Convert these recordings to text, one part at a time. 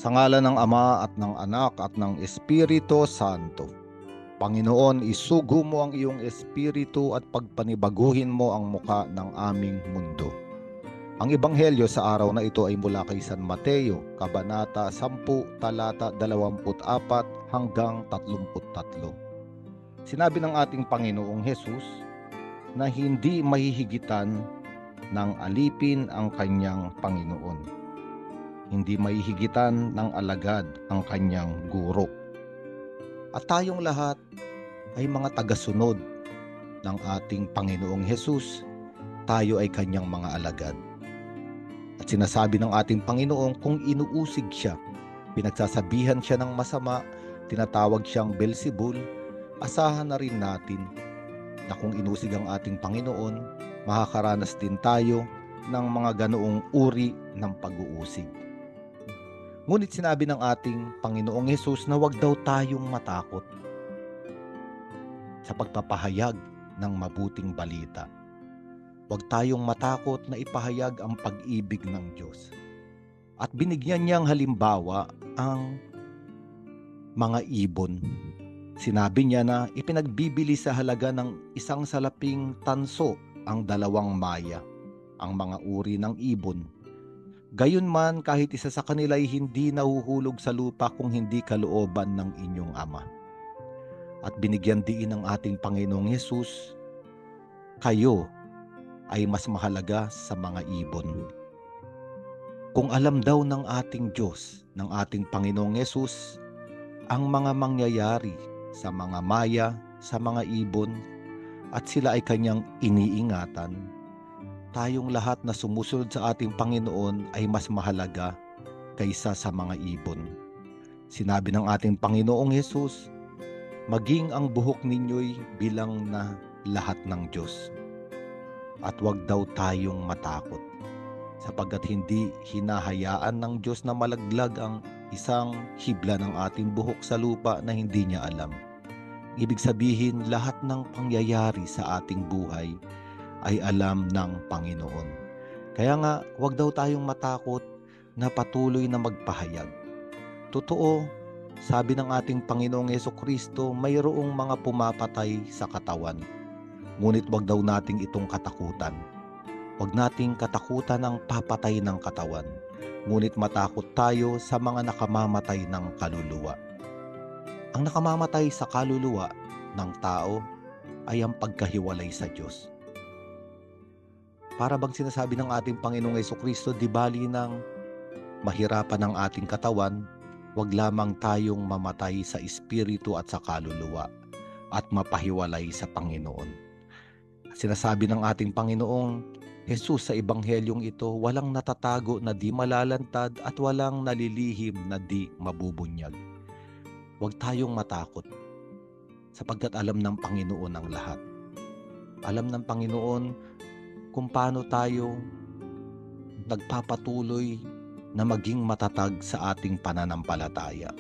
Sa ngalan ng Ama at ng Anak at ng Espiritu Santo. Panginoon, isugo mo ang iyong espiritu at pagpanibaguhin mo ang muka ng aming mundo. Ang ebanghelyo sa araw na ito ay mula kay San Mateo, Kabanata 10, talata 24 hanggang 33. Sinabi ng ating Panginoong Hesus na hindi mahihigitan ng alipin ang kanyang Panginoon. Hindi mahihigitan ng alagad ang kanyang guro. At tayong lahat ay mga tagasunod ng ating Panginoong Hesus. Tayo ay kanyang mga alagad. At sinasabi ng ating Panginoon kung inuusig siya, pinagsasabihan siya ng masama, tinatawag siyang Beelzebul, asahan na rin natin na kung inusig ang ating Panginoon, makakaranas din tayo ng mga ganoong uri ng pag-uusig. Ngunit sinabi ng ating Panginoong Hesus na huwag daw tayong matakot sa pagpapahayag ng mabuting balita. Huwag tayong matakot na ipahayag ang pag-ibig ng Diyos. At binigyan niyang halimbawa ang mga ibon. Sinabi niya na ipinagbibili sa halaga ng isang salaping tanso ang 2 maya, ang mga uri ng ibon. Gayunman, kahit isa sa kanila ay hindi nahuhulog sa lupa kung hindi kalooban ng inyong Ama. At binigyan din ng ating Panginoong Hesus, kayo ay mas mahalaga sa mga ibon. Kung alam daw ng ating Diyos, ng ating Panginoong Hesus, ang mga mangyayari sa mga maya, sa mga ibon, at sila ay kanyang iniingatan, tayong lahat na sumusunod sa ating Panginoon ay mas mahalaga kaysa sa mga ibon. Sinabi ng ating Panginoong Hesus, maging ang buhok ninyo'y bilang na lahat ng Diyos. At huwag daw tayong matakot, sapagkat hindi hinahayaan ng Diyos na malaglag ang isang hibla ng ating buhok sa lupa na hindi niya alam. Ibig sabihin, lahat ng pangyayari sa ating buhay ay alam ng Panginoon. Kaya nga, huwag daw tayong matakot na patuloy na magpahayag. Totoo, sabi ng ating Panginoong Jesucristo, mayroong mga pumapatay sa katawan. Ngunit huwag daw nating itong katakutan. Huwag nating katakutan ang papatay ng katawan. Ngunit matakot tayo sa mga nakamamatay ng kaluluwa. Ang nakamamatay sa kaluluwa ng tao ay ang pagkahiwalay sa Diyos. Para bang sinasabi ng ating Panginoong Jesucristo, di bali ng mahirapan ang ating katawan, wag lamang tayong mamatay sa espiritu at sa kaluluwa at mapahiwalay sa Panginoon. Sinasabi ng ating Panginoong Hesus sa ebanghelyong ito, walang natatago na di malalantad at walang nalilihim na di mabubunyag. Huwag tayong matakot, sapagkat alam ng Panginoon ang lahat. Alam ng Panginoon kung paano tayo nagpapatuloy na maging matatag sa ating pananampalataya.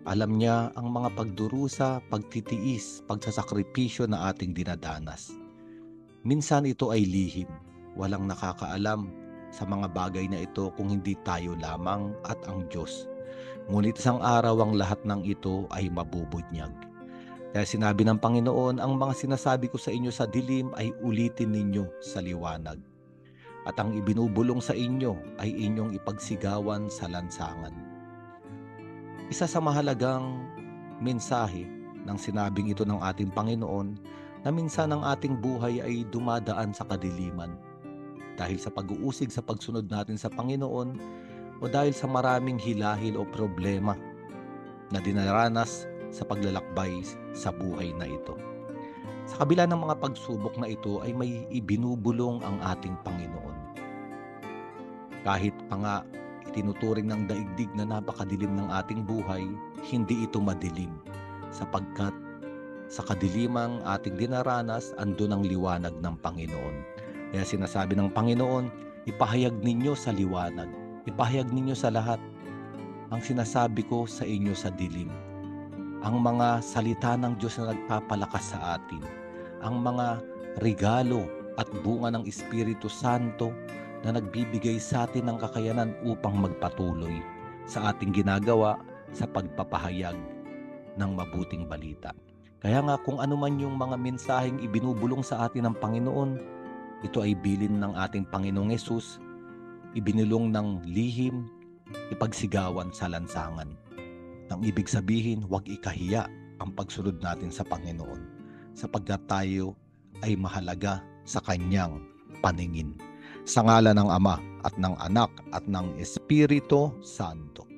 Alam niya ang mga pagdurusa, pagtitiis, pagsasakripisyo na ating dinadanas. Minsan ito ay lihim, walang nakakaalam sa mga bagay na ito kung hindi tayo lamang at ang Diyos. Ngunit isang araw ang lahat ng ito ay mabubunyag. Kaya sinabi ng Panginoon, ang mga sinasabi ko sa inyo sa dilim ay ulitin ninyo sa liwanag. At ang ibinubulong sa inyo ay inyong ipagsigawan sa lansangan. Isa sa mahalagang mensahe ng sinabing ito ng ating Panginoon na minsan ang ating buhay ay dumadaan sa kadiliman. Dahil sa pag-uusig sa pagsunod natin sa Panginoon o dahil sa maraming hilahil o problema na dinaranas sa paglalakbay sa buhay na ito. Sa kabila ng mga pagsubok na ito ay may ibinubulong ang ating Panginoon. Kahit pa nga itinuturing ng daigdig na napakadilim ng ating buhay, hindi ito madilim sapagkat sa kadilimang ating dinaranas, andun ang liwanag ng Panginoon. Kaya sinasabi ng Panginoon, ipahayag ninyo sa liwanag, ipahayag ninyo sa lahat ang sinasabi ko sa inyo sa dilim. Ang mga salita ng Diyos na nagpapalakas sa atin, ang mga regalo at bunga ng Espiritu Santo na nagbibigay sa atin ng kakayanan upang magpatuloy. sa ating ginagawa sa pagpapahayag ng mabuting balita. Kaya nga kung ano man yung mga mensaheng ibinubulong sa atin ng Panginoon, ito ay bilin ng ating Panginoong Hesus, ibinulong ng lihim, ipagsigawan sa lansangan. Nang ibig sabihin, huwag ikahiya ang pagsunod natin sa Panginoon, sapagkat tayo ay mahalaga sa Kanyang paningin. Sa ngalan ng Ama at ng Anak at ng Espiritu Santo.